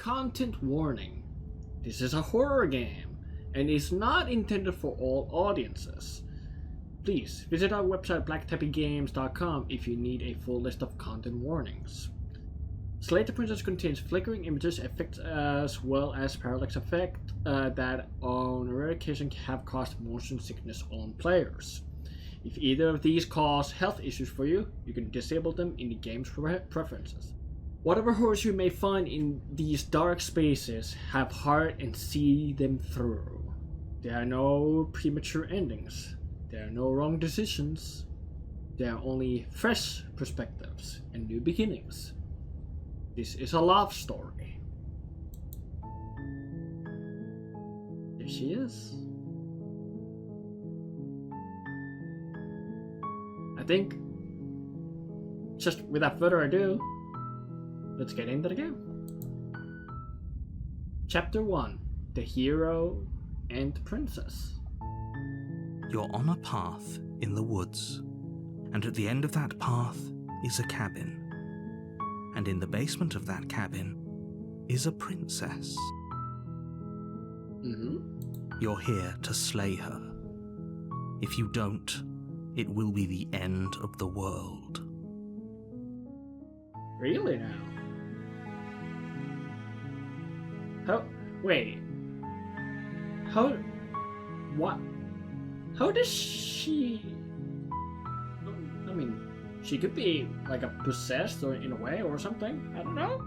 Content warning. This is a horror game and is not intended for all audiences. Please visit our website blackteppegames.com if you need a full list of content warnings. Slay the Princess contains flickering images, effects as well as parallax effect that on rare occasion have caused motion sickness on players. If either of these cause health issues for you, you can disable them in the game's preferences. Whatever horrors you may find in these dark spaces, have heart and see them through. There are no premature endings. There are no wrong decisions. There are only fresh perspectives and new beginnings. This is a love story. There she is. I think, just without further ado, let's get into the game. Chapter 1. The Hero and Princess. You're on a path in the woods, and at the end of that path is a cabin. And in the basement of that cabin is a princess. You're here to slay her. If you don't, it will be the end of the world. Really now? How does she... I mean, she could be like a possessed or in a way or something. I don't know.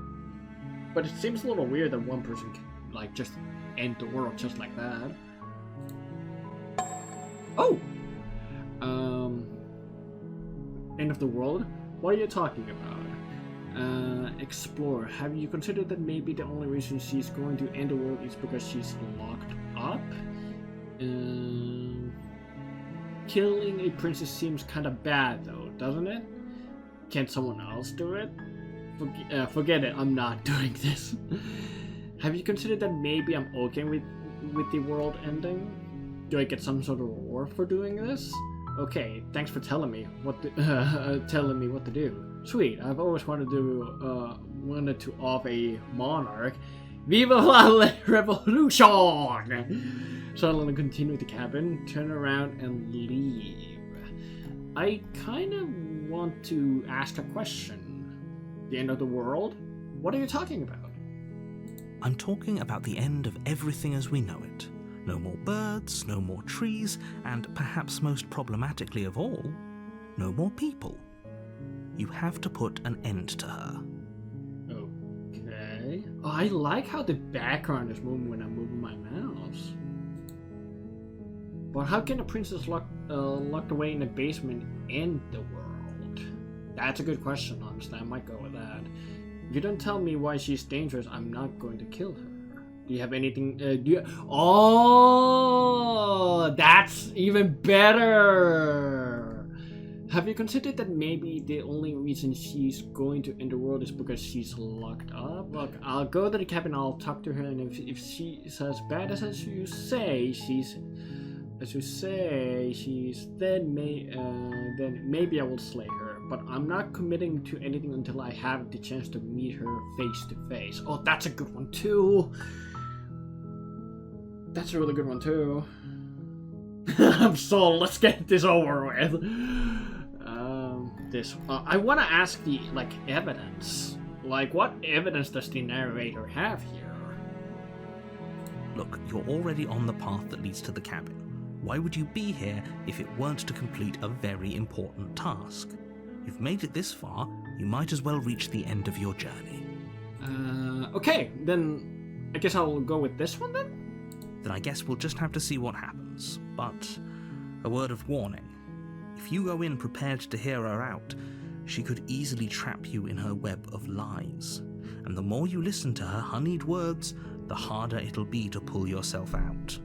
But it seems a little weird that one person can like just end the world just like that. Oh! End of the world? What are you talking about? Explore. Have you considered that maybe the only reason she's going to end the world is because she's locked up? Killing a princess seems kind of bad though, doesn't it? Can't someone else do it? Forget it, I'm not doing this. Have you considered that maybe I'm okay with the world ending? Do I get some sort of reward for doing this? Okay, thanks for telling me what to do. Sweet, I've always wanted to off a monarch. Viva la revolution! So I'm gonna continue with the cabin, turn around and leave. I kind of want to ask a question. The end of the world? What are you talking about? I'm talking about the end of everything as we know it. No more birds, no more trees, and perhaps most problematically of all, no more people. You have to put an end to her. Okay. Oh, I like how the background is moving when I'm moving my mouse. But how can a princess locked away in a basement end the world? That's a good question, honestly. I might go with that. If you don't tell me why she's dangerous, I'm not going to kill her. Do you have anything? Oh, that's even better. Have you considered that maybe the only reason she's going to end the world is because she's locked up? Look, I'll go to the cabin, I'll talk to her, and if she's as bad as you say then maybe I will slay her. But I'm not committing to anything until I have the chance to meet her face to face. Oh, that's a good one too. That's a really good one too. I'm sold. Let's get this over with. I want to ask the evidence. Like, what evidence does the narrator have here? Look, you're already on the path that leads to the cabin. Why would you be here if it weren't to complete a very important task? You've made it this far, you might as well reach the end of your journey. Okay, then I guess I'll go with this one then? Then I guess we'll just have to see what happens. But a word of warning. If you go in prepared to hear her out, she could easily trap you in her web of lies. And the more you listen to her honeyed words, the harder it'll be to pull yourself out.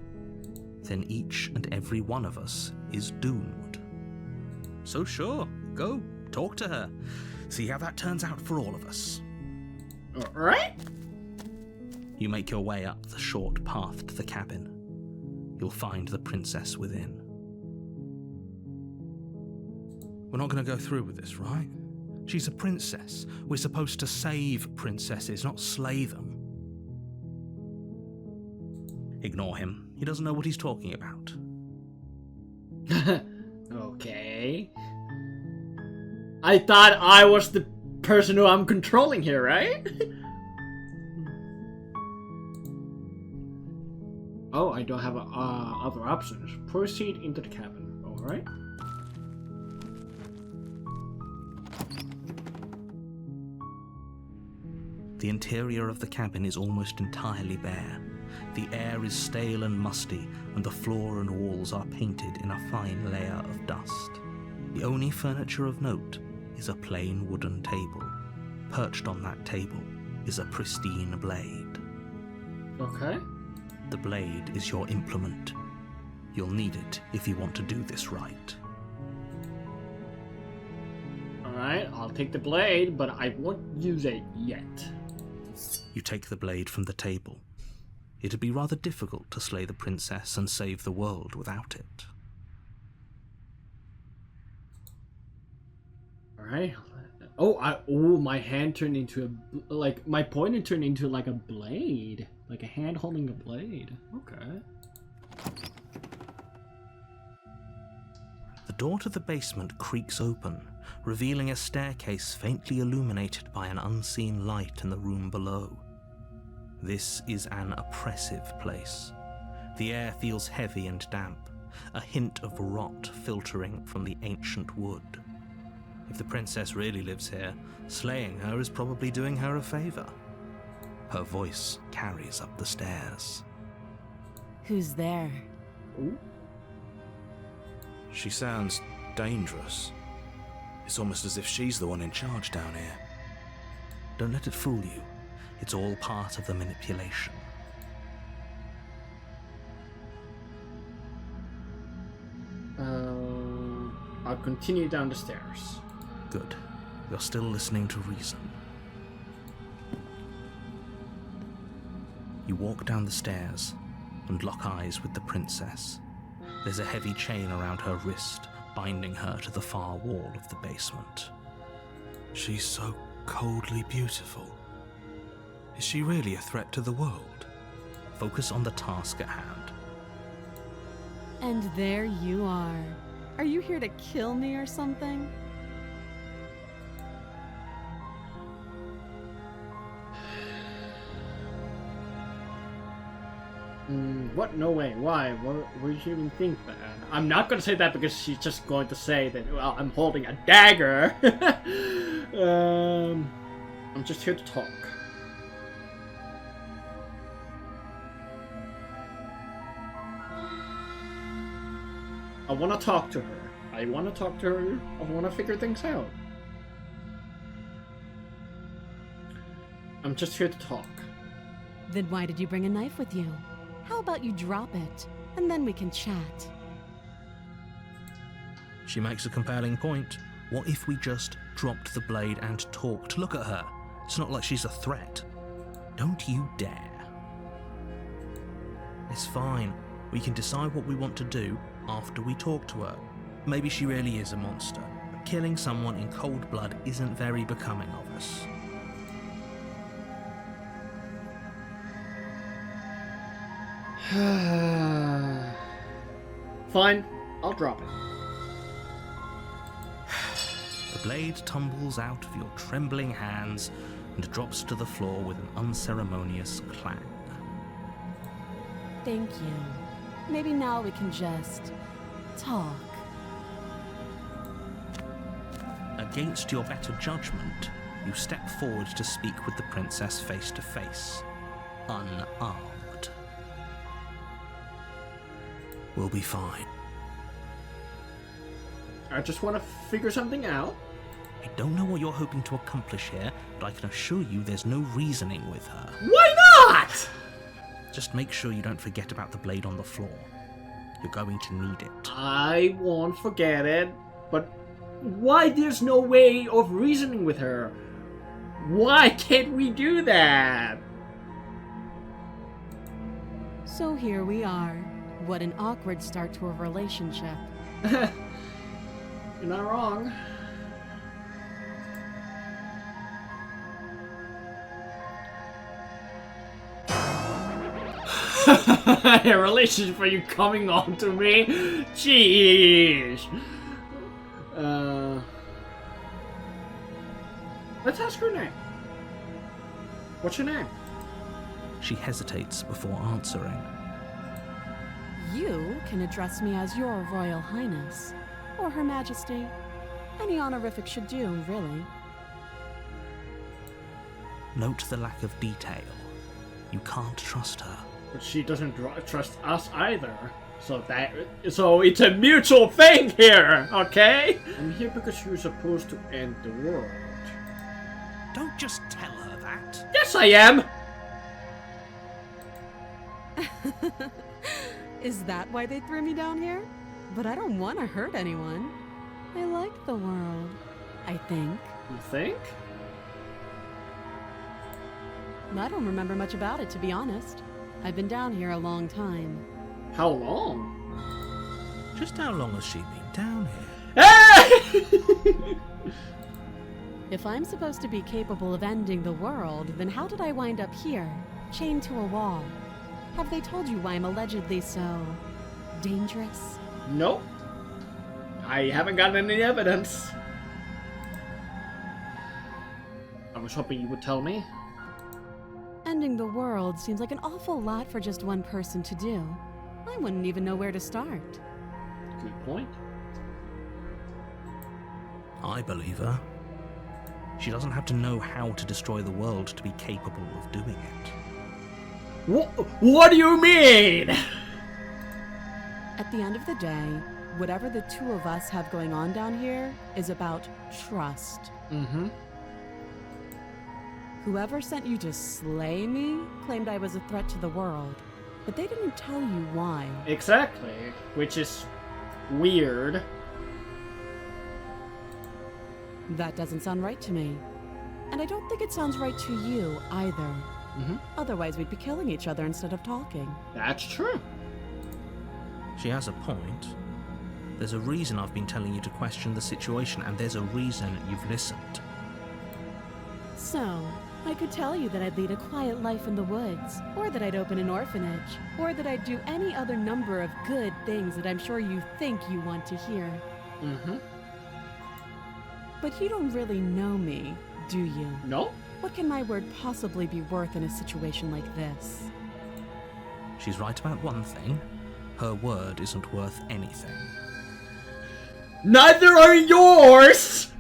Then each and every one of us is doomed. So sure, go, talk to her. See how that turns out for all of us. Alright. You make your way up the short path to the cabin. You'll find the princess within. We're not going to go through with this, right? She's a princess. We're supposed to save princesses, not slay them. Ignore him. He doesn't know what he's talking about. Okay. I thought I was the person who I'm controlling here, right? Oh, I don't have other options. Proceed into the cabin. Alright. The interior of the cabin is almost entirely bare. The air is stale and musty, and the floor and walls are painted in a fine layer of dust. The only furniture of note is a plain wooden table. Perched on that table is a pristine blade. Okay. The blade is your implement. You'll need it if you want to do this right. Alright, I'll take the blade, but I won't use it yet. You take the blade from the table. It'd be rather difficult to slay the princess and save the world without it. Alright. Oh, my hand turned into my pointer turned into like a blade. Like a hand holding a blade. Okay. The door to the basement creaks open, revealing a staircase faintly illuminated by an unseen light in the room below. This is an oppressive place. The air feels heavy and damp, a hint of rot filtering from the ancient wood. If the princess really lives here, slaying her is probably doing her a favor. Her voice carries up the stairs. Who's there? Ooh. She sounds dangerous. It's almost as if she's the one in charge down here. Don't let it fool you. It's all part of the manipulation. I'll continue down the stairs. Good. You're still listening to reason. You walk down the stairs and lock eyes with the princess. There's a heavy chain around her wrist, binding her to the far wall of the basement. She's so coldly beautiful. Is she really a threat to the world? Focus on the task at hand. And there you are. Are you here to kill me or something? What? No way. Why? What would you even think that? I'm not gonna say that because she's just going to say that, well, I'm holding a dagger. I'm just here to talk. I want to talk to her. I want to figure things out. I'm just here to talk. Then why did you bring a knife with you? How about you drop it, and then we can chat? She makes a compelling point. What if we just dropped the blade and talked? Look at her. It's not like she's a threat. Don't you dare. It's fine. We can decide what we want to do after we talk to her. Maybe she really is a monster, but killing someone in cold blood isn't very becoming of us. Fine, I'll drop it. The blade tumbles out of your trembling hands and drops to the floor with an unceremonious clang. Thank you. Maybe now we can just talk. Against your better judgment, you step forward to speak with the princess face to face, unarmed. We'll be fine. I just want to figure something out. I don't know what you're hoping to accomplish here, but I can assure you there's no reasoning with her. Why not? Just make sure you don't forget about the blade on the floor. You're going to need it. I won't forget it, but why there's no way of reasoning with her? Why can't we do that? So here we are. What an awkward start to a relationship. You're not wrong. A relationship for you coming on to me? Jeez. Let's ask her name. What's your name? She hesitates before answering. You can address me as Your Royal Highness, or Her Majesty. Any honorific should do, really. Note the lack of detail. You can't trust her. But she doesn't trust us either. So it's a mutual thing here, okay? I'm here because you're supposed to end the world. Don't just tell her that. Yes, I am! Is that why they threw me down here? But I don't want to hurt anyone. I like the world, I think. You think? I don't remember much about it, to be honest. I've been down here a long time. How long? Just how long has she been down here? Hey! If I'm supposed to be capable of ending the world, then how did I wind up here, chained to a wall? Have they told you why I'm allegedly so dangerous? Nope. I haven't gotten any evidence. I was hoping you would tell me. Ending the world seems like an awful lot for just one person to do. I wouldn't even know where to start. Good point. I believe her. She doesn't have to know how to destroy the world to be capable of doing it. What do you mean? At the end of the day, whatever the two of us have going on down here is about trust. Mm-hmm. Whoever sent you to slay me claimed I was a threat to the world, but they didn't tell you why. Exactly, which is weird. That doesn't sound right to me. And I don't think it sounds right to you either. Mm-hmm. Otherwise, we'd be killing each other instead of talking. That's true. She has a point. There's a reason I've been telling you to question the situation, and there's a reason you've listened. So, I could tell you that I'd lead a quiet life in the woods, or that I'd open an orphanage, or that I'd do any other number of good things that I'm sure you think you want to hear. Mm-hmm. But you don't really know me, do you? No? What can my word possibly be worth in a situation like this? She's right about one thing. Her word isn't worth anything. Neither are yours!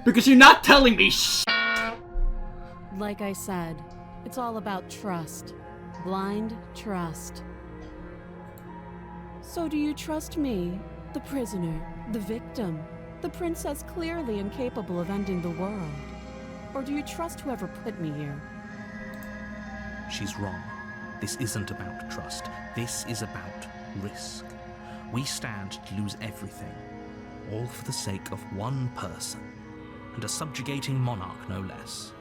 Because you're not telling me Like I said, it's all about trust. Blind trust. So do you trust me, the prisoner, the victim, the princess clearly incapable of ending the world? Or do you trust whoever put me here? She's wrong. This isn't about trust. This is about risk. We stand to lose everything, all for the sake of one person, and a subjugating monarch no less.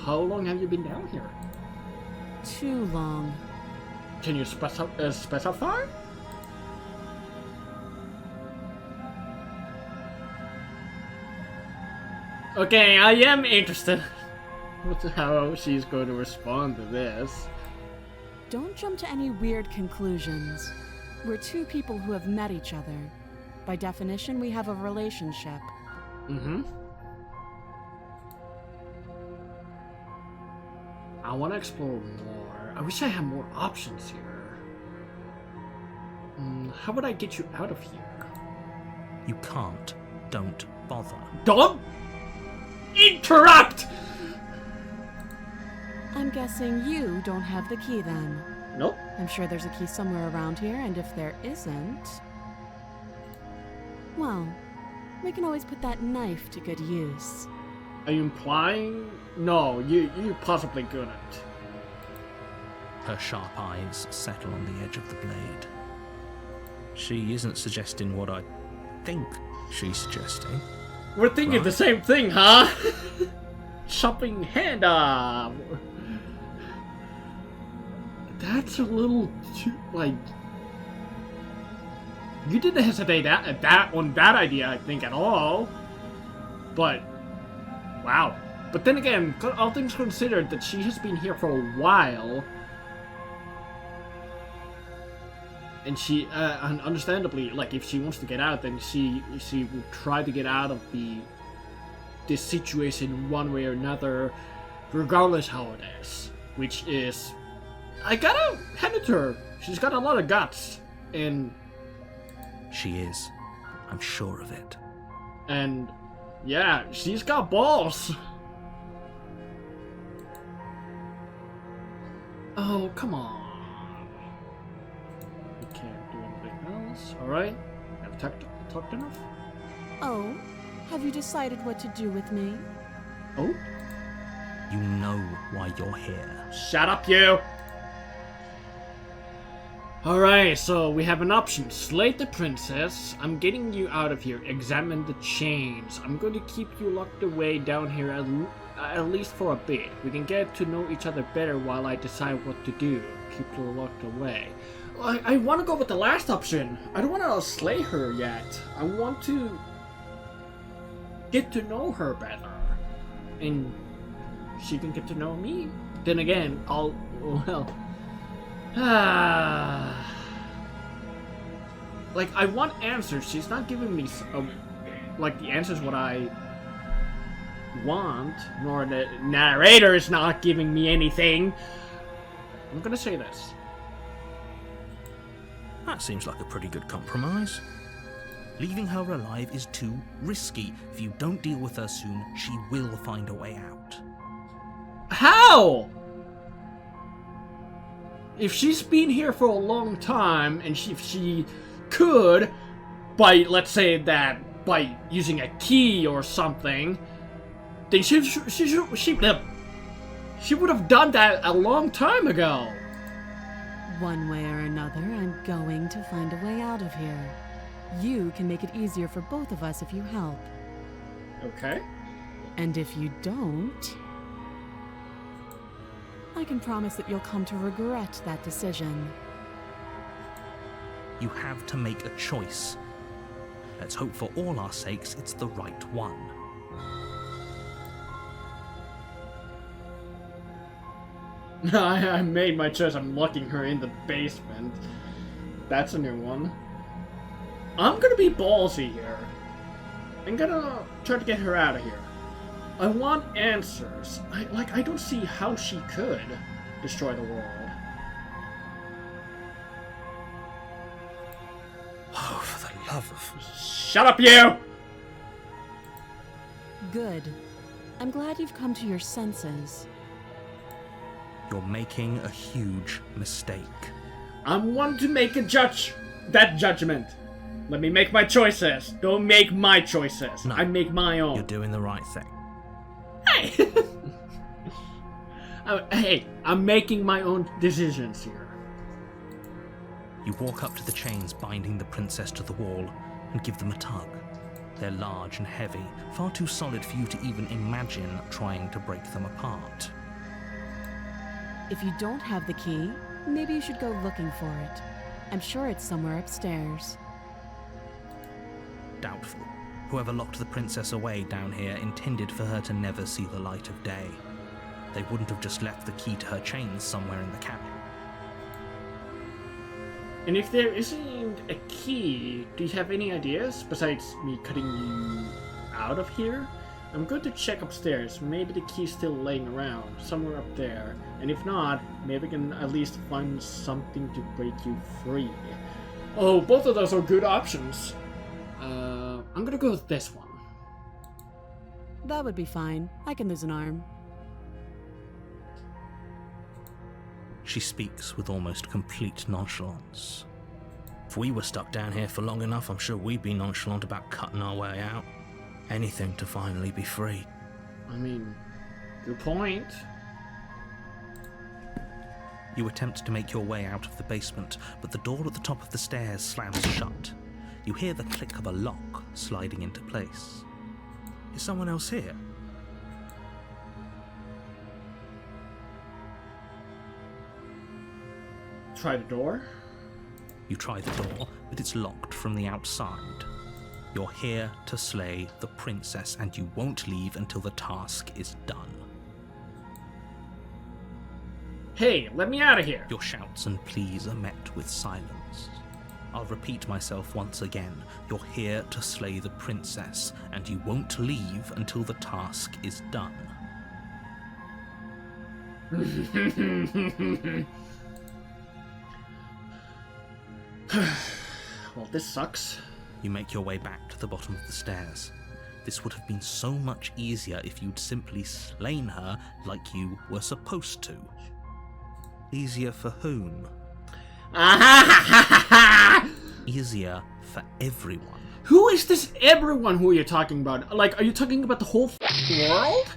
How long have you been down here? Too long. Can you specify? Okay, I am interested. How she's going to respond to this. Don't jump to any weird conclusions. We're two people who have met each other. By definition, we have a relationship. Mm-hmm. I want to explore more. I wish I had more options here. How would I get you out of here? You can't. Don't bother. Don't interrupt! I'm guessing you don't have the key then. Nope. I'm sure there's a key somewhere around here, and if there isn't... well, we can always put that knife to good use. Are you implying? No, you possibly couldn't. Her sharp eyes settle on the edge of the blade. She isn't suggesting what I think she's suggesting. We're thinking Right. the same thing, huh? Shopping hand up. That's a little too, like... You didn't hesitate on that idea, I think, at all. But, wow. But then again, all things considered, that she has been here for a while, and she, and understandably, like if she wants to get out, then she will try to get out of this situation one way or another, regardless how it is. Which is, I gotta hand it to her. She's got a lot of guts, and She is. I'm sure of it. And yeah, she's got balls. Oh, come on. We can't do anything else. Alright. I've talked enough. Oh, have you decided what to do with me? Oh? You know why you're here. Shut up, you! Alright, so we have an option. Slay the princess. I'm getting you out of here. Examine the chains. I'm going to keep you locked away down here at least for a bit. We can get to know each other better while I decide what to do. Keep you locked away. I want to go with the last option. I don't want to slay her yet. I want to get to know her better. And she can get to know me. Then again, like, I want answers. She's not giving me, like, the answers what I want, nor the narrator is not giving me anything. I'm gonna say this. That seems like a pretty good compromise. Leaving her alive is too risky. If you don't deal with her soon, she will find a way out. How? If she's been here for a long time, and if she could, by, let's say that, by using a key or something, then she would have done that a long time ago. One way or another, I'm going to find a way out of here. You can make it easier for both of us if you help. Okay. And if you don't, I can promise that you'll come to regret that decision. You have to make a choice. Let's hope for all our sakes it's the right one. I made my choice. I'm locking her in the basement. That's a new one. I'm gonna be ballsy here. I'm gonna try to get her out of here. I want answers. I don't see how she could destroy the world. Oh, for the love of... Shut up, you! Good. I'm glad you've come to your senses. You're making a huge mistake. I'm one to make that judgment. Let me make my choices. Don't make my choices. No, I make my own. You're doing the right thing. Hey! Hey, I'm making my own decisions here. You walk up to the chains binding the princess to the wall and give them a tug. They're large and heavy, far too solid for you to even imagine trying to break them apart. If you don't have the key, maybe you should go looking for it. I'm sure it's somewhere upstairs. Doubtful. Whoever locked the princess away down here intended for her to never see the light of day. They wouldn't have just left the key to her chains somewhere in the cabin. And if there isn't a key, do you have any ideas besides me cutting you out of here? I'm going to check upstairs. Maybe the key's still laying around, somewhere up there. And if not, maybe I can at least find something to break you free. Oh, both of those are good options. I'm gonna go with this one. That would be fine. I can lose an arm. She speaks with almost complete nonchalance. If we were stuck down here for long enough, I'm sure we'd be nonchalant about cutting our way out. Anything to finally be free. I mean, good point. You attempt to make your way out of the basement, but the door at the top of the stairs slams shut. You hear the click of a lock sliding into place. Is someone else here? Try the door. You try the door, but it's locked from the outside. You're here to slay the princess, and you won't leave until the task is done. Hey, let me out of here! Your shouts and pleas are met with silence. I'll repeat myself once again. You're here to slay the princess, and you won't leave until the task is done. Well, this sucks. You make your way back to the bottom of the stairs. This would have been so much easier if you'd simply slain her like you were supposed to. Easier for whom? Easier for everyone. Who is this everyone who you're talking about? Like, are you talking about the whole world?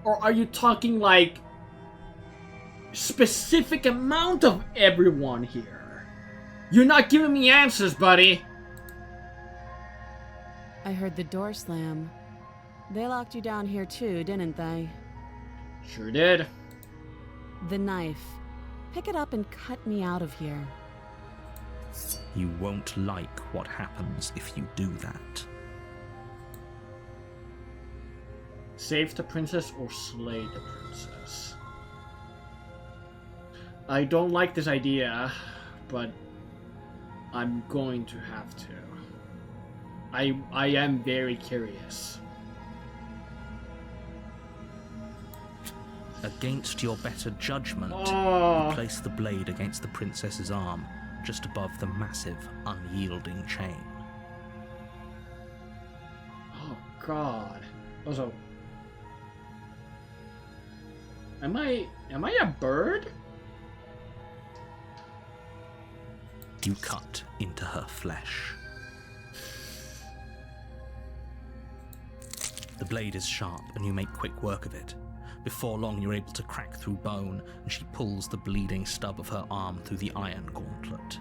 Or are you talking, like, specific amount of everyone here? You're not giving me answers, buddy. I heard the door slam. They locked you down here too, didn't they? Sure did. The knife. Pick it up and cut me out of here. You won't like what happens if you do that. Save the princess or slay the princess. I don't like this idea, but I'm going to have to. I am very curious. Against your better judgment, Oh. you place the blade against the princess's arm, just above the massive, unyielding chain. Oh God. Also, am I a bird? You cut into her flesh. The blade is sharp, and you make quick work of it. Before long, you're able to crack through bone, and she pulls the bleeding stub of her arm through the iron gauntlet.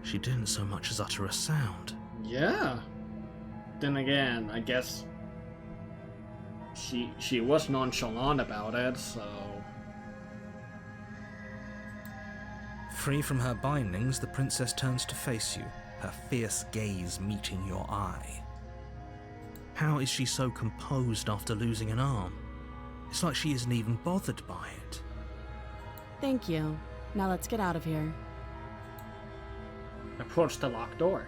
She didn't so much as utter a sound. Yeah. Then again, I guess she was nonchalant about it, so. Free from her bindings, the princess turns to face you, her fierce gaze meeting your eye. How is she so composed after losing an arm? It's like she isn't even bothered by it. Thank you. Now let's get out of here. Approach the locked door.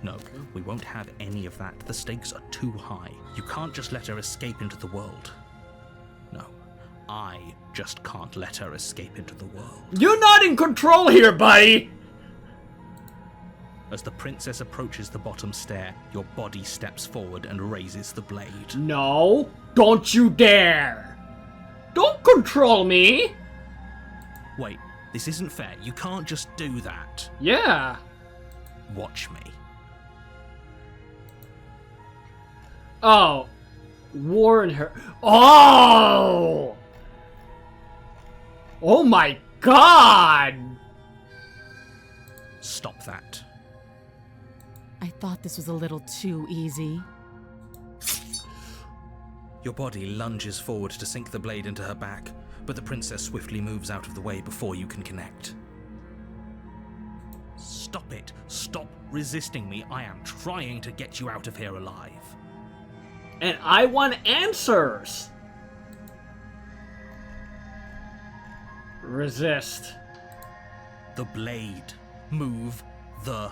No, we won't have any of that. The stakes are too high. You can't just let her escape into the world. No, I just can't let her escape into the world. You're not in control here, buddy! As the princess approaches the bottom stair, your body steps forward and raises the blade. No, don't you dare! Don't control me! Wait, this isn't fair. You can't just do that. Yeah. Watch me. Oh. Warn her. Oh! Oh my God! Stop that. I thought this was a little too easy. Your body lunges forward to sink the blade into her back, but the princess swiftly moves out of the way before you can connect. Stop it. Stop resisting me. I am trying to get you out of here alive. And I want answers! Resist. The blade. Move the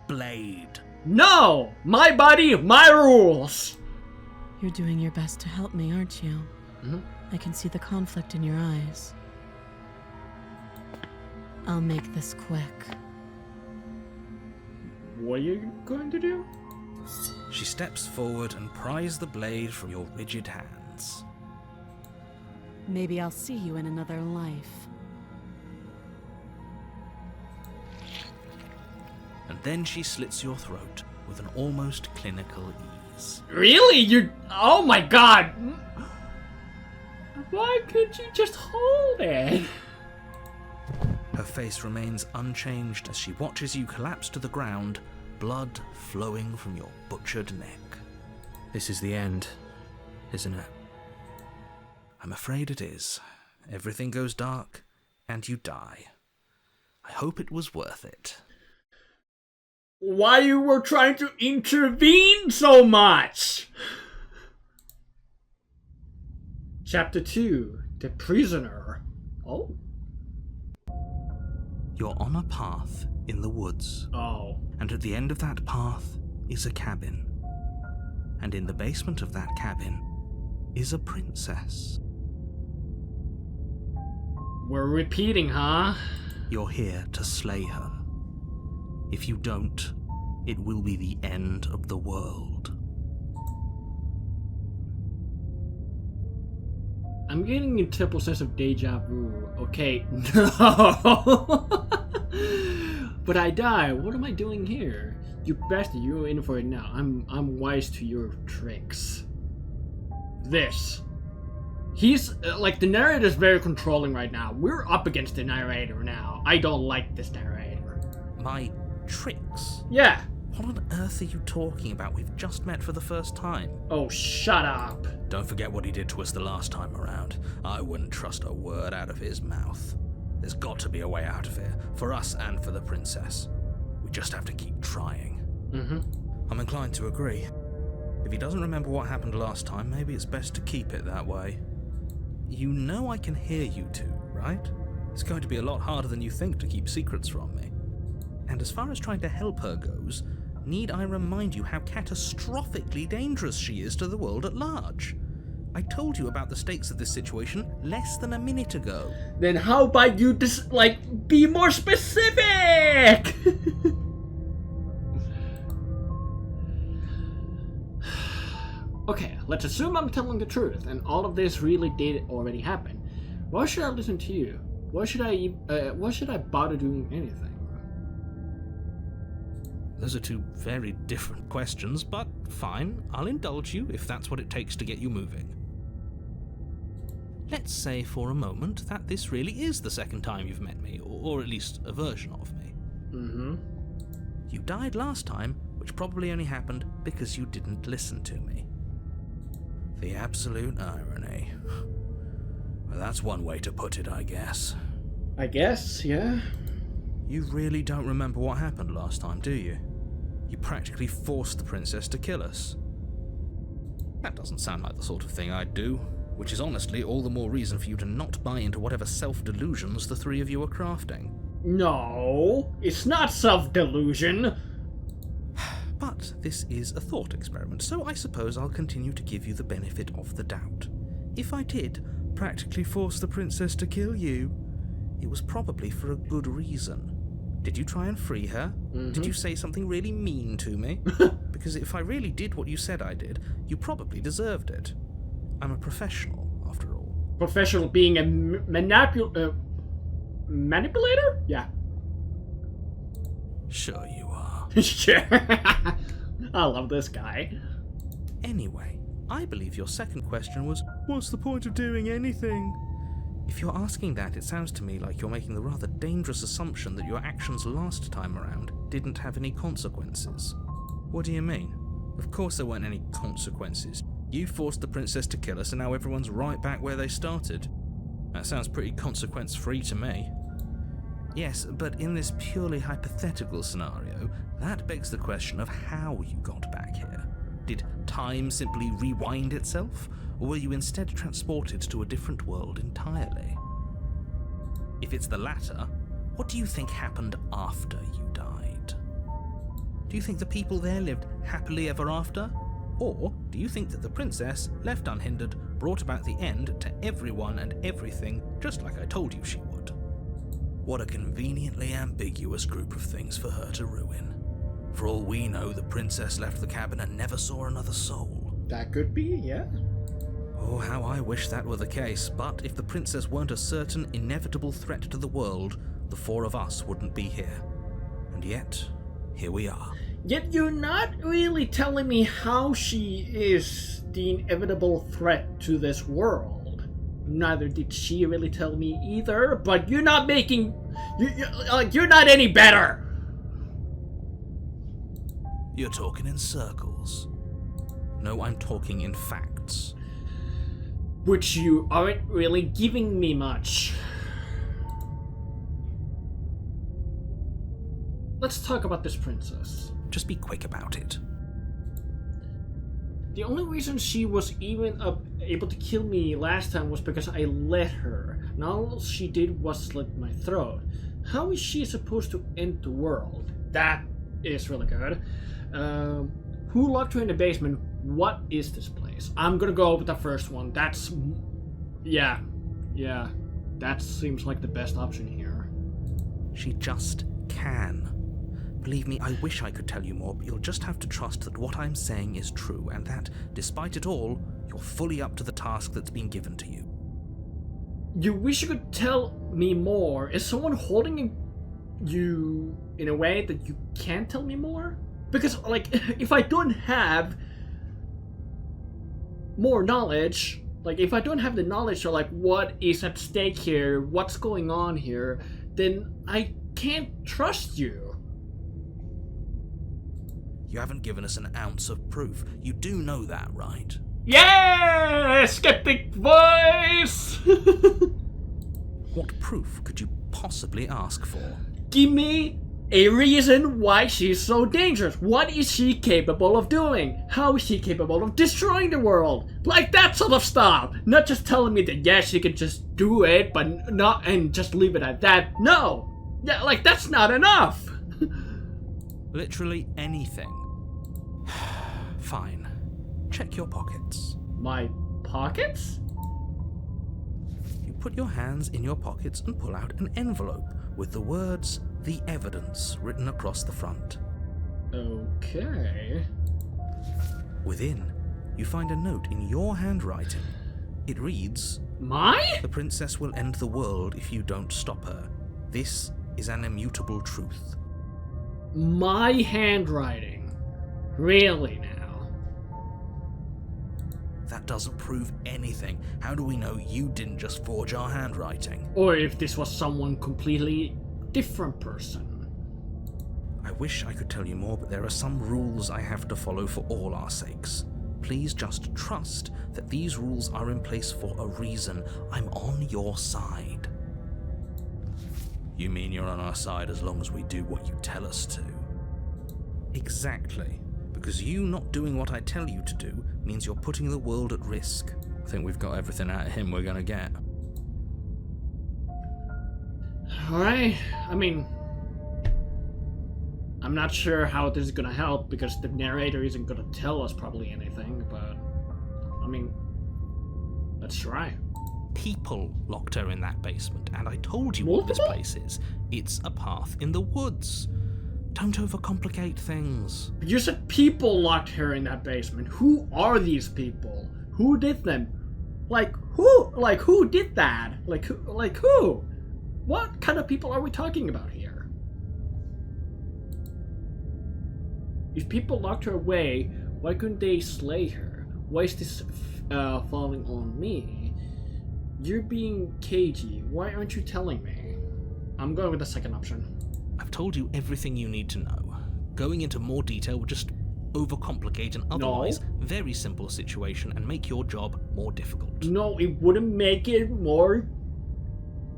blade. No! My body, my rules! You're doing your best to help me, aren't you? Mhm. I can see the conflict in your eyes. I'll make this quick. What are you going to do? She steps forward and pries the blade from your rigid hands. Maybe I'll see you in another life. And then she slits your throat with an almost clinical ease. Really? You... Oh my God! Why couldn't you just hold it? Her face remains unchanged as she watches you collapse to the ground, blood flowing from your butchered neck. This is the end, isn't it? I'm afraid it is. Everything goes dark, and you die. I hope it was worth it. why you were trying to intervene so much. Chapter 2, The Prisoner. Oh. You're on a path in the woods. Oh. And at the end of that path is a cabin. And in the basement of that cabin is a princess. We're repeating, huh? You're here to slay her. If you don't, it will be the end of the world. I'm getting a triple sense of deja vu. Okay, no. But I die. What am I doing here? You bastard, you're in for it now. I'm wise to your tricks. This. He's like, the narrator is very controlling right now. We're up against the narrator now. I don't like this narrator. My tricks? Yeah. What on earth are you talking about? We've just met for the first time. Oh, shut up. Don't forget what he did to us the last time around. I wouldn't trust a word out of his mouth. There's got to be a way out of here, for us and for the princess. We just have to keep trying. I'm inclined to agree. If he doesn't remember what happened last time, maybe it's best to keep it that way. You know I can hear you two, right? It's going to be a lot harder than you think to keep secrets from me. And as far as trying to help her goes, need I remind you how catastrophically dangerous she is to the world at large? I told you about the stakes of this situation less than a minute ago. Then how about you just, like, be more specific? Okay, let's assume I'm telling the truth, and all of this really did already happen. Why should I listen to you? Why should I bother doing anything? Those are two very different questions, but fine, I'll indulge you if that's what it takes to get you moving. Let's say for a moment that this really is the second time you've met me, or at least a version of me. You died last time, which probably only happened because you didn't listen to me. The absolute irony. Well, that's one way to put it, I guess. I guess, yeah. You really don't remember what happened last time, do you? You practically forced the princess to kill us. That doesn't sound like the sort of thing I'd do, which is honestly all the more reason for you to not buy into whatever self-delusions the three of you are crafting. No, it's not self-delusion. But this is a thought experiment, so I suppose I'll continue to give you the benefit of the doubt. If I did practically force the princess to kill you, it was probably for a good reason. Did you try and free her? Did you say something really mean to me? Because if I really did what you said I did, you probably deserved it. I'm a professional, after all. Professional being a manipulator? Yeah. Sure you are. Sure. I love this guy. Anyway, I believe your second question was, what's the point of doing anything? If you're asking that, it sounds to me like you're making the rather dangerous assumption that your actions last time around didn't have any consequences. What do you mean? Of course there weren't any consequences. You forced the princess to kill us and now everyone's right back where they started. That sounds pretty consequence-free to me. Yes, but in this purely hypothetical scenario, that begs the question of how you got back here. Did time simply rewind itself? Or were you instead transported to a different world entirely? If it's the latter, what do you think happened after you died? Do you think the people there lived happily ever after? Or do you think that the princess, left unhindered, brought about the end to everyone and everything, just like I told you she would? What a conveniently ambiguous group of things for her to ruin. For all we know, the princess left the cabin and never saw another soul. That could be, yeah. Oh, how I wish that were the case, but if the princess weren't a certain, inevitable threat to the world, the four of us wouldn't be here. And yet, here we are. Yet you're not really telling me how she is the inevitable threat to this world. Neither did she really tell me either, but you're not making... You're not any better! You're talking in circles. No, I'm talking in facts. Which you aren't really giving me much. Let's talk about this princess. Just be quick about it. The only reason she was even able to kill me last time was because I let her. Now all she did was slit my throat. How is she supposed to end the world? That is really good. Who locked her in the basement? What is this place? I'm gonna go with the first one. That's... Yeah. That seems like the best option here. She just can. Believe me, I wish I could tell you more, but you'll just have to trust that what I'm saying is true, and that, despite it all, you're fully up to the task that's been given to you. You wish you could tell me more? Is someone holding you in a way that you can't tell me more? Because, like, if I don't have more knowledge, like, if I don't have the knowledge of, like, what is at stake here, what's going on here, then I can't trust you. You haven't given us an ounce of proof. You do know that, right? Yeah! Skeptic voice! What proof could you possibly ask for? Give me a reason why she's so dangerous. What is she capable of doing? How is she capable of destroying the world? Like that sort of stuff. Not just telling me that, yeah, she can just do it, but not, and just leave it at that. No! Yeah, like, that's not enough! Literally anything. Fine. Check your pockets. My pockets? You put your hands in your pockets and pull out an envelope with the words, "The Evidence," written across the front. Okay. Within, you find a note in your handwriting. It reads, My? "The princess will end the world if you don't stop her. This is an immutable truth." My handwriting? Really now? That doesn't prove anything. How do we know you didn't just forge our handwriting? Or if this was someone completely different person. I wish I could tell you more, but there are some rules I have to follow for all our sakes. Please just trust that these rules are in place for a reason. I'm on your side. You mean you're on our side as long as we do what you tell us to? Exactly. Because you not doing what I tell you to do means you're putting the world at risk. I think we've got everything out of him we're gonna get. Alright, I mean, I'm not sure how this is gonna help because the narrator isn't gonna tell us probably anything, but I mean, let's try. People locked her in that basement, and I told you what this place is. It's a path in the woods. Don't overcomplicate things. But you said people locked her in that basement. Who are these people? Who did them? Like who? Like who did that? Like who? What kind of people are we talking about here? If people locked her away, why couldn't they slay her? Why is this falling on me? You're being cagey. Why aren't you telling me? I'm going with the second option. I've told you everything you need to know. Going into more detail would just overcomplicate an otherwise very simple situation and make your job more difficult. No, it wouldn't make it more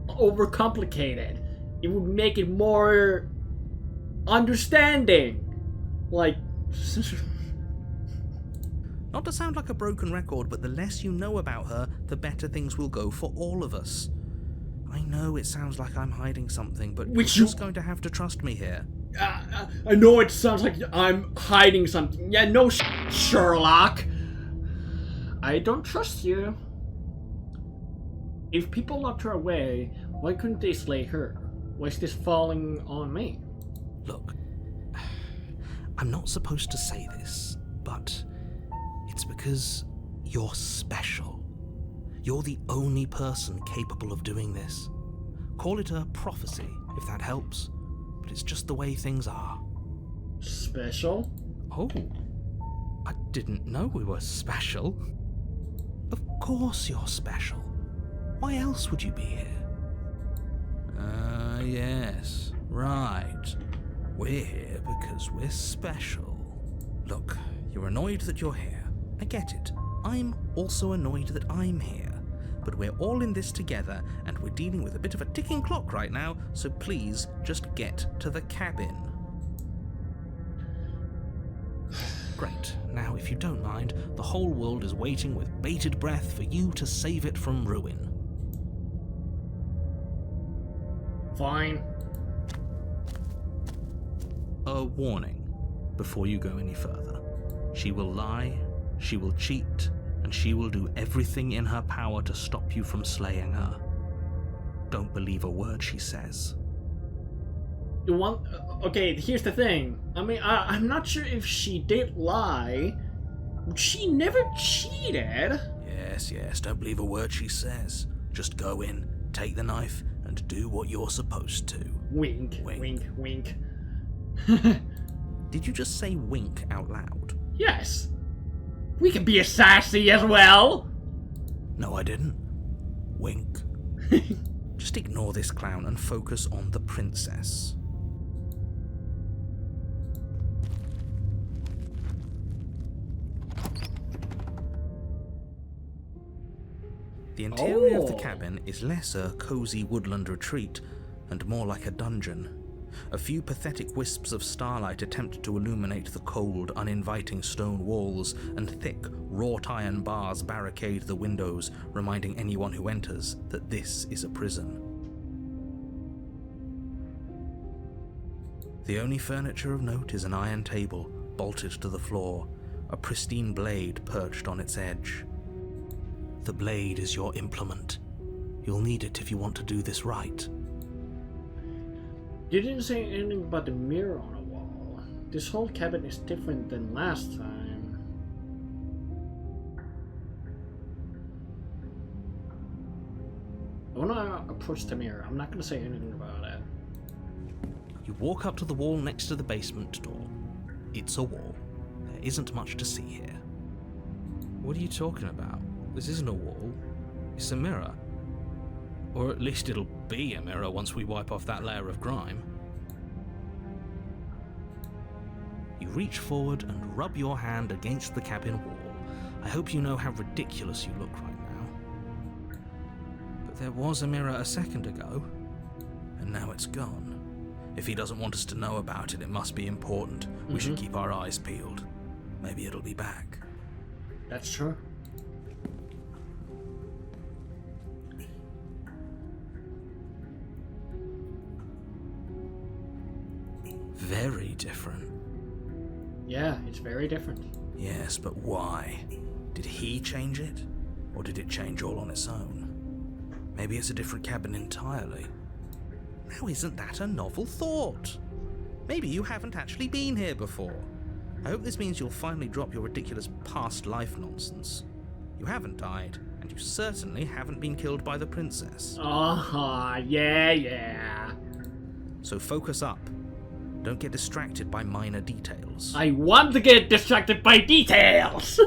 overcomplicated. It would make it more understanding. Like... Not to sound like a broken record, but the less you know about her, the better things will go for all of us. I know it sounds like I'm hiding something, but you're just going to have to trust me here. I know it sounds like I'm hiding something. Yeah, no, Sherlock. I don't trust you. If people locked her away, why couldn't they slay her? Why is this falling on me? Look, I'm not supposed to say this, but it's because you're special. You're the only person capable of doing this. Call it a prophecy, if that helps, but it's just the way things are. Special? Oh, I didn't know we were special. Of course you're special. Why else would you be here? Yes, right. We're here because we're special. Look, you're annoyed that you're here. I get it. I'm also annoyed that I'm here. But we're all in this together, and we're dealing with a bit of a ticking clock right now, so please just get to the cabin. Great. Now, if you don't mind, the whole world is waiting with bated breath for you to save it from ruin. Fine. A warning before you go any further. She will lie, she will cheat, and she will do everything in her power to stop you from slaying her. Don't believe a word she says. You want? Okay, here's the thing. I mean, I'm not sure if she did lie. She never cheated. Yes, don't believe a word she says. Just go in, take the knife, and do what you're supposed to. Wink, wink, wink. Did you just say wink out loud? Yes. We can be sassy as well. No, I didn't. Wink. Just ignore this clown and focus on the princess. The interior of the cabin is less a cozy woodland retreat and more like a dungeon. A few pathetic wisps of starlight attempt to illuminate the cold, uninviting stone walls, and thick, wrought iron bars barricade the windows, reminding anyone who enters that this is a prison. The only furniture of note is an iron table, bolted to the floor, a pristine blade perched on its edge. The blade is your implement. You'll need it if you want to do this right. You didn't say anything about the mirror on the wall. This whole cabin is different than last time. I wanna approach the mirror. I'm not gonna say anything about it. You walk up to the wall next to the basement door. It's a wall. There isn't much to see here. What are you talking about? This isn't a wall. It's a mirror. Or at least it'll be a mirror once we wipe off that layer of grime. You reach forward and rub your hand against the cabin wall. I hope you know how ridiculous you look right now. But there was a mirror a second ago, and now it's gone. If he doesn't want us to know about it, it must be important. We should keep our eyes peeled. Maybe it'll be back. That's true. Very different. Yeah, it's very different. Yes, but why? Did he change it? Or did it change all on its own? Maybe it's a different cabin entirely. Now isn't that a novel thought? Maybe you haven't actually been here before. I hope this means you'll finally drop your ridiculous past life nonsense. You haven't died, and you certainly haven't been killed by the princess. Yeah. So focus up. Don't get distracted by minor details. I want to get distracted by details!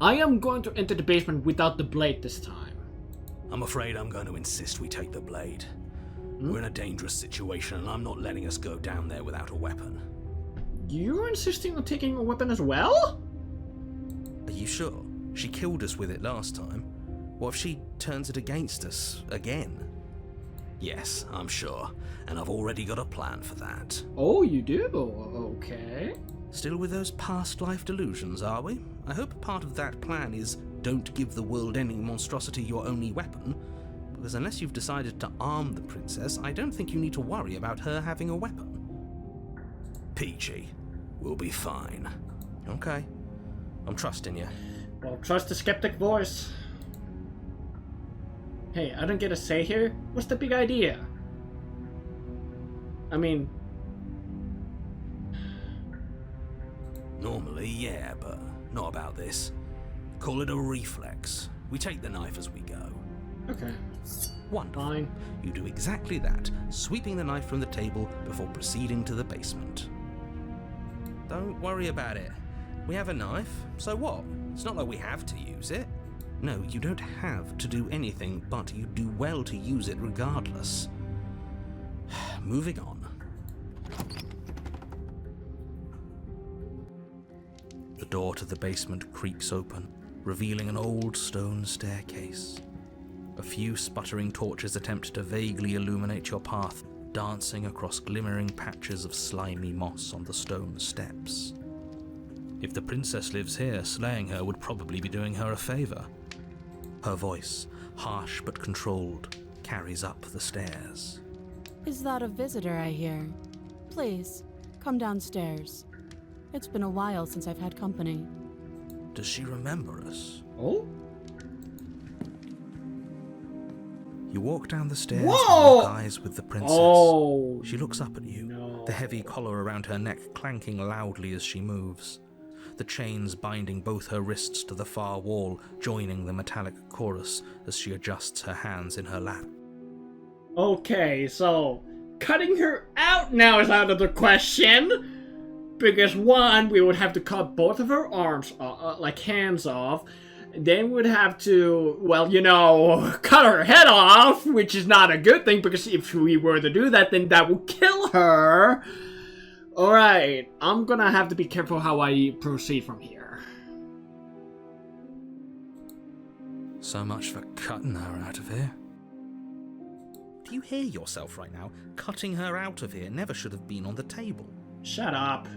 I am going to enter the basement without the blade this time. I'm afraid I'm going to insist we take the blade. We're in a dangerous situation and I'm not letting us go down there without a weapon. You're insisting on taking a weapon as well? Are you sure? She killed us with it last time. What if she turns it against us again? Yes, I'm sure, and I've already got a plan for that. Oh, you do? Okay. Still with those past life delusions, are we? I hope part of that plan is don't give the world ending monstrosity your only weapon, because unless you've decided to arm the princess, I don't think you need to worry about her having a weapon. Peachy, we'll be fine. Okay, I'm trusting you. Well, trust the skeptic voice. Hey, I don't get a say here? What's the big idea? I mean... Normally, yeah, but not about this. Call it a reflex. We take the knife as we go. Okay. Wonderful. Fine. You do exactly that, sweeping the knife from the table before proceeding to the basement. Don't worry about it. We have a knife, so what? It's not like we have to use it. No, you don't have to do anything, but you do well to use it regardless. Moving on. The door to the basement creaks open, revealing an old stone staircase. A few sputtering torches attempt to vaguely illuminate your path, dancing across glimmering patches of slimy moss on the stone steps. If the princess lives here, slaying her would probably be doing her a favor. Her voice, harsh but controlled, carries up the stairs. Is that a visitor I hear? Please, come downstairs. It's been a while since I've had company. Does she remember us? Oh? You walk down the stairs Whoa! and lock eyes with the princess. Oh. She looks up at you, No. the heavy collar around her neck clanking loudly as she moves. The chains binding both her wrists to the far wall, joining the metallic chorus as she adjusts her hands in her lap. Okay, so cutting her out now is out of the question. Because one, we would have to cut both of her arms, like hands off. Then we'd have to, well, you know, cut her head off, which is not a good thing, because if we were to do that, then that would kill her. Alright, I'm gonna have to be careful how I proceed from here. So much for cutting her out of here. Do you hear yourself right now? Cutting her out of here never should have been on the table. Shut up.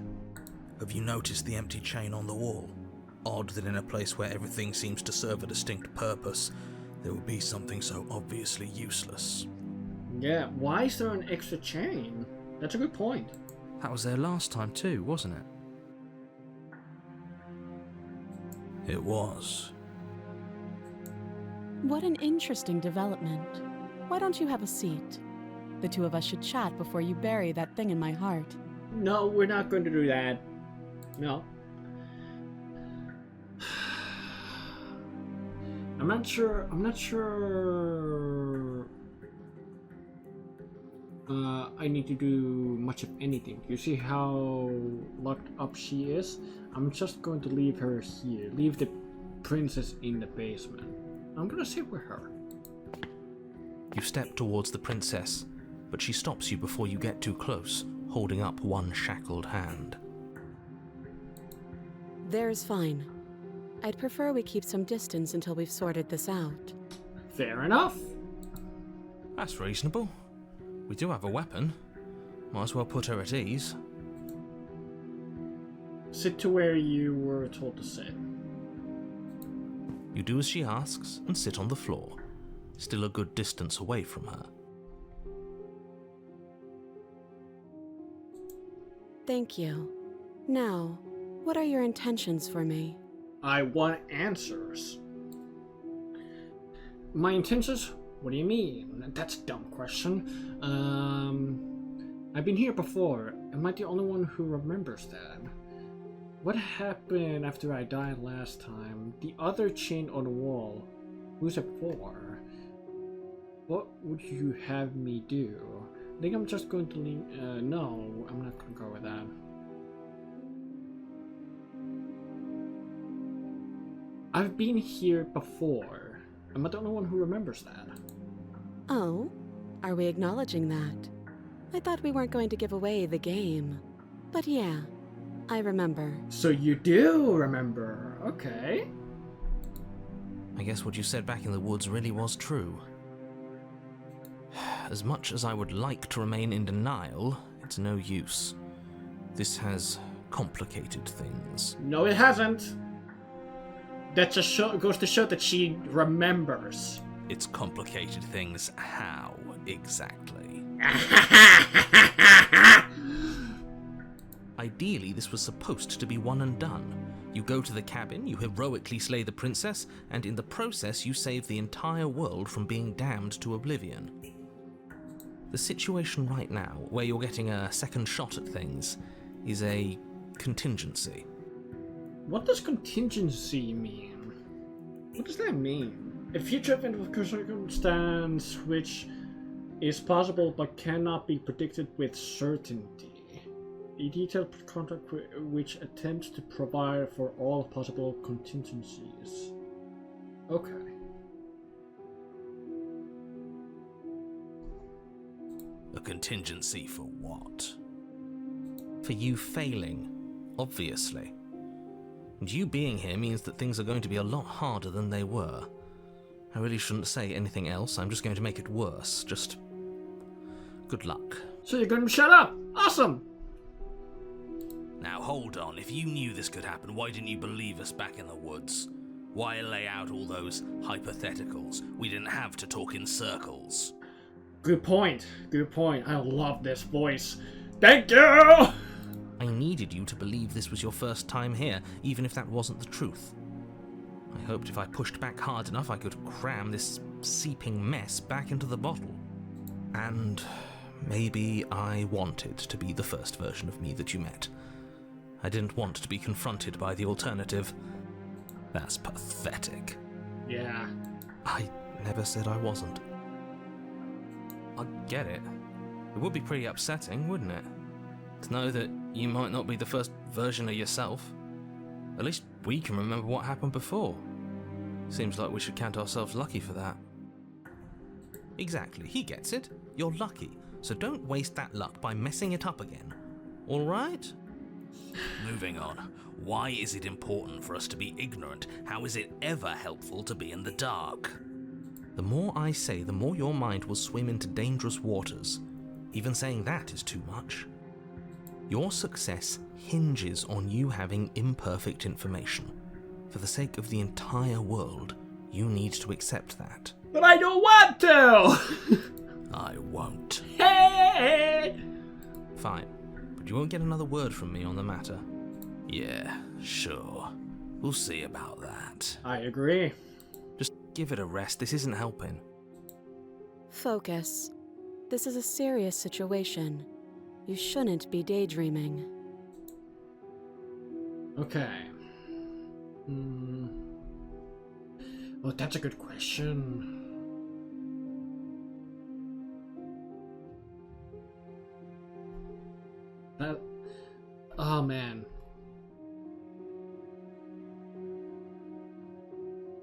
Have you noticed the empty chain on the wall? Odd that in a place where everything seems to serve a distinct purpose, there would be something so obviously useless. Yeah, why is there an extra chain? That's a good point. That was there last time too, wasn't it? It was. What an interesting development. Why don't you have a seat? The two of us should chat before you bury that thing in my heart. No, we're not going to do that. No. I'm not sure. I need to do much of anything. You see how locked up she is? I'm just going to leave her here. Leave the princess in the basement. I'm gonna sit with her. You step towards the princess, but she stops you before you get too close, holding up one shackled hand. There's fine. I'd prefer we keep some distance until we've sorted this out. Fair enough. That's reasonable. We do have a weapon. Might as well put her at ease. Sit to where you were told to sit. You do as she asks and sit on the floor, still a good distance away from her. Thank you. Now, what are your intentions for me? I want answers. My intentions? What do you mean? That's a dumb question. I've been here before. Am I the only one who remembers that? What happened after I died last time? The other chain on the wall. Who's it for? What would you have me do? I think I'm just going to leave. No, I'm not going to go with that. I've been here before. Am I the only one who remembers that? Oh? Are we acknowledging that? I thought we weren't going to give away the game. But yeah, I remember. So you do remember. Okay. I guess what you said back in the woods really was true. As much as I would like to remain in denial, it's no use. This has complicated things. No, it hasn't. That just goes to show that she remembers. It's complicated things how, exactly? Ideally, this was supposed to be one and done. You go to the cabin, you heroically slay the princess, and in the process you save the entire world from being damned to oblivion. The situation right now, where you're getting a second shot at things, is a contingency. What does contingency mean? What does that mean? A future event of circumstance which is possible but cannot be predicted with certainty. A detailed contract which attempts to provide for all possible contingencies. Okay. A contingency for what? For you failing, obviously. And you being here means that things are going to be a lot harder than they were. I really shouldn't say anything else, I'm just going to make it worse. Just Good luck. So you're gonna shut up? Awesome! Now hold on, if you knew this could happen, why didn't you believe us back in the woods? Why lay out all those hypotheticals? We didn't have to talk in circles. Good point. Good point. I love this voice. Thank you! I needed you to believe this was your first time here, even if that wasn't the truth. I hoped if I pushed back hard enough I could cram this seeping mess back into the bottle. And maybe I wanted to be the first version of me that you met. I didn't want to be confronted by the alternative. That's pathetic. Yeah. I never said I wasn't. I get it. It would be pretty upsetting, wouldn't it? To know that you might not be the first version of yourself. At least we can remember what happened before. Seems like we should count ourselves lucky for that. Exactly, he gets it. You're lucky, so don't waste that luck by messing it up again. Alright? Moving on. Why is it important for us to be ignorant? How is it ever helpful to be in the dark? The more I say, the more your mind will swim into dangerous waters. Even saying that is too much. Your success hinges on you having imperfect information. For the sake of the entire world, you need to accept that. But I don't want to! I won't. Hey! Fine, but you won't get another word from me on the matter. Yeah, sure. We'll see about that. I agree. Just give it a rest, this isn't helping. Focus. This is a serious situation. You shouldn't be daydreaming. Okay. Oh, that's a good question. Oh man.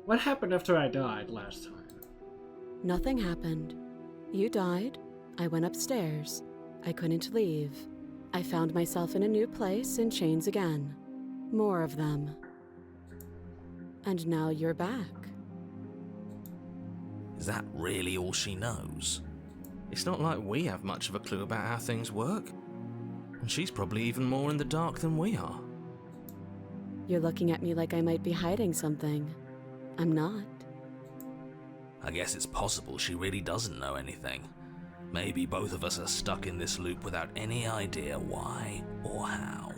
What happened after I died last time? Nothing happened. You died. I went upstairs. I couldn't leave. I found myself in a new place in chains again. More of them. And now you're back. Is that really all she knows? It's not like we have much of a clue about how things work. And she's probably even more in the dark than we are. You're looking at me like I might be hiding something. I'm not. I guess it's possible she really doesn't know anything. Maybe both of us are stuck in this loop without any idea why or how.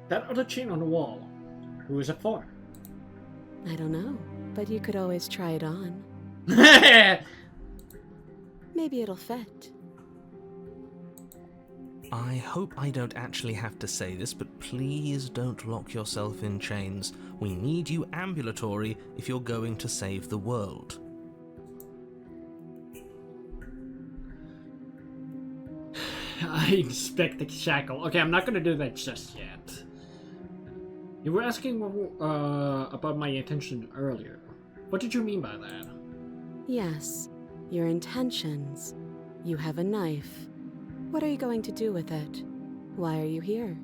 That other chain on the wall. Who is it for? I don't know, but you could always try it on. Maybe it'll fit. I hope I don't actually have to say this, but please don't lock yourself in chains. We need you ambulatory if you're going to save the world. I inspect the shackle. Okay, I'm not gonna do that just yet. You were asking about my intention earlier. What did you mean by that? Yes, your intentions. You have a knife. What are you going to do with it? Why are you here?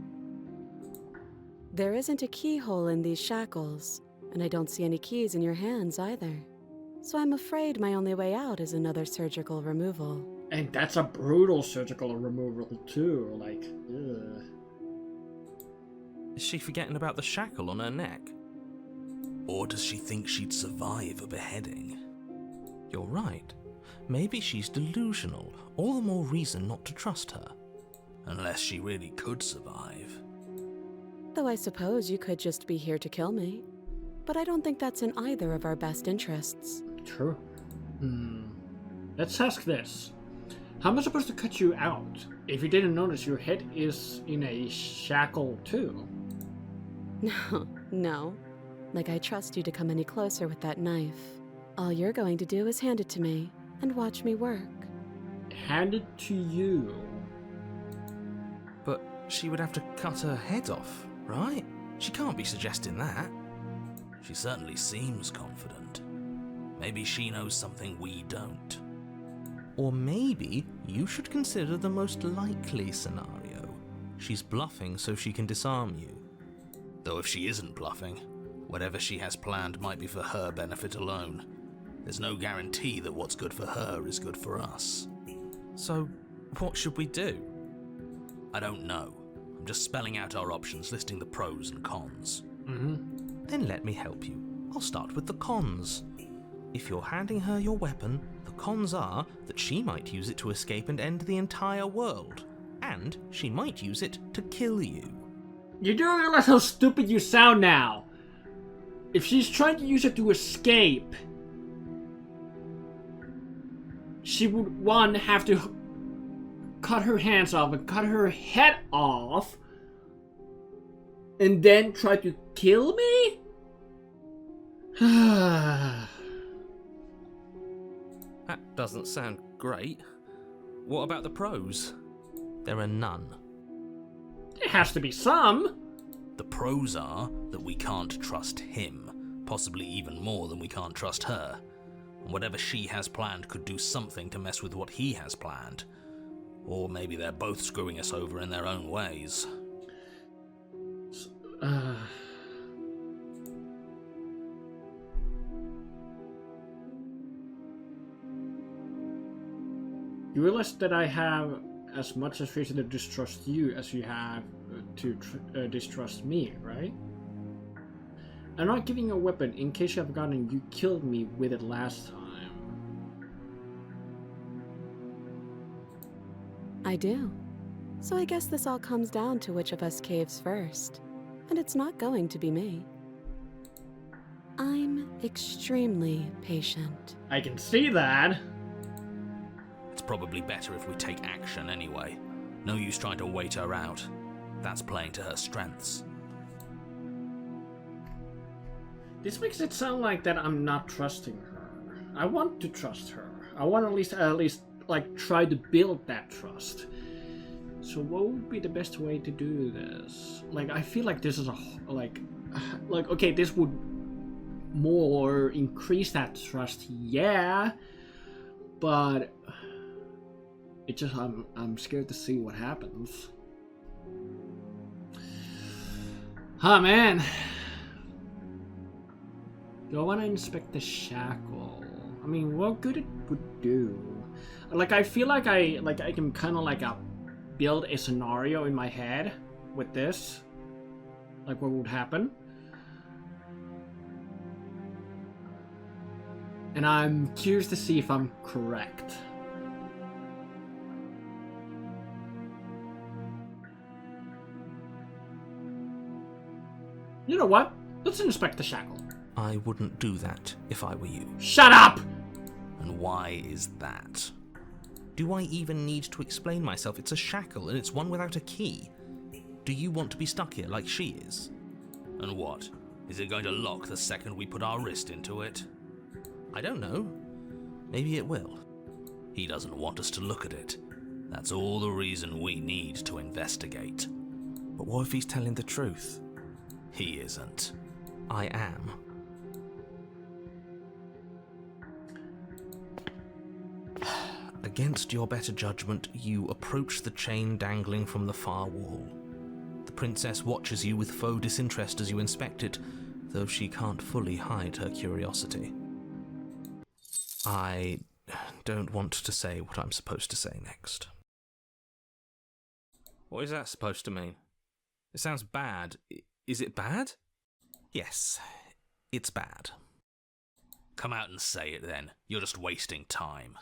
There isn't a keyhole in these shackles, and I don't see any keys in your hands either. So I'm afraid my only way out is another surgical removal. And that's a brutal surgical removal too, like, ugh. Is she forgetting about the shackle on her neck? Or does she think she'd survive a beheading? You're right. Maybe she's delusional. All the more reason not to trust her. Unless she really could survive. Though I suppose you could just be here to kill me. But I don't think that's in either of our best interests. True. Let's ask this. How am I supposed to cut you out if you didn't notice your head is in a shackle too? No. Like I trust you to come any closer with that knife. All you're going to do is hand it to me and watch me work. Hand it to you. But she would have to cut her head off, right? She can't be suggesting that. She certainly seems confident. Maybe she knows something we don't. Or maybe you should consider the most likely scenario. She's bluffing so she can disarm you. Though if she isn't bluffing, whatever she has planned might be for her benefit alone. There's no guarantee that what's good for her is good for us. So, what should we do? I don't know. I'm just spelling out our options, listing the pros and cons. Then let me help you. I'll start with the cons. If you're handing her your weapon, the cons are that she might use it to escape and end the entire world. And she might use it to kill you. You do realize how stupid you sound now. If she's trying to use it to escape, she would, one, have to cut her hands off and cut her head off, and then try to kill me? That doesn't sound great. What about the pros? There are none. There has to be some. The pros are that we can't trust him, possibly even more than we can't trust her. And whatever she has planned could do something to mess with what he has planned. Or maybe they're both screwing us over in their own ways. You realize that I have as much reason to distrust you as you have to distrust me, right? I'm not giving you a weapon in case you have forgotten you killed me with it last time. I do. So I guess this all comes down to which of us caves first. And it's not going to be me. I'm extremely patient. I can see that. It's probably better if we take action anyway. No use trying to wait her out. That's playing to her strengths. This makes it sound like that I'm not trusting her. I want to trust her. I want to at least like try to build that trust. So what would be the best way to do this? Like, I feel like this is a like okay, this would more increase that trust, yeah, but it just I'm scared to see what happens. Oh man. Do I want to inspect the shackle? I mean, what good it would do? Like, I feel like I can kind of like build a scenario in my head with this, like what would happen, and I'm curious to see if I'm correct. You know what? Let's inspect the shackle. I wouldn't do that if I were you. Shut up! And why is that? Do I even need to explain myself? It's a shackle, and it's one without a key. Do you want to be stuck here like she is? And what? Is it going to lock the second we put our wrist into it? I don't know. Maybe it will. He doesn't want us to look at it. That's all the reason we need to investigate. But what if he's telling the truth? He isn't. I am. Against your better judgment, you approach the chain dangling from the far wall. The princess watches you with faux disinterest as you inspect it, though she can't fully hide her curiosity. I don't want to say what I'm supposed to say next. What is that supposed to mean? It sounds bad. Is it bad? Yes, it's bad. Come out and say it then. You're just wasting time.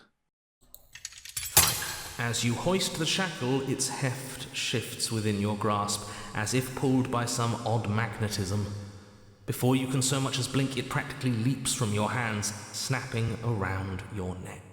As you hoist the shackle, its heft shifts within your grasp, as if pulled by some odd magnetism. Before you can so much as blink, it practically leaps from your hands, snapping around your neck.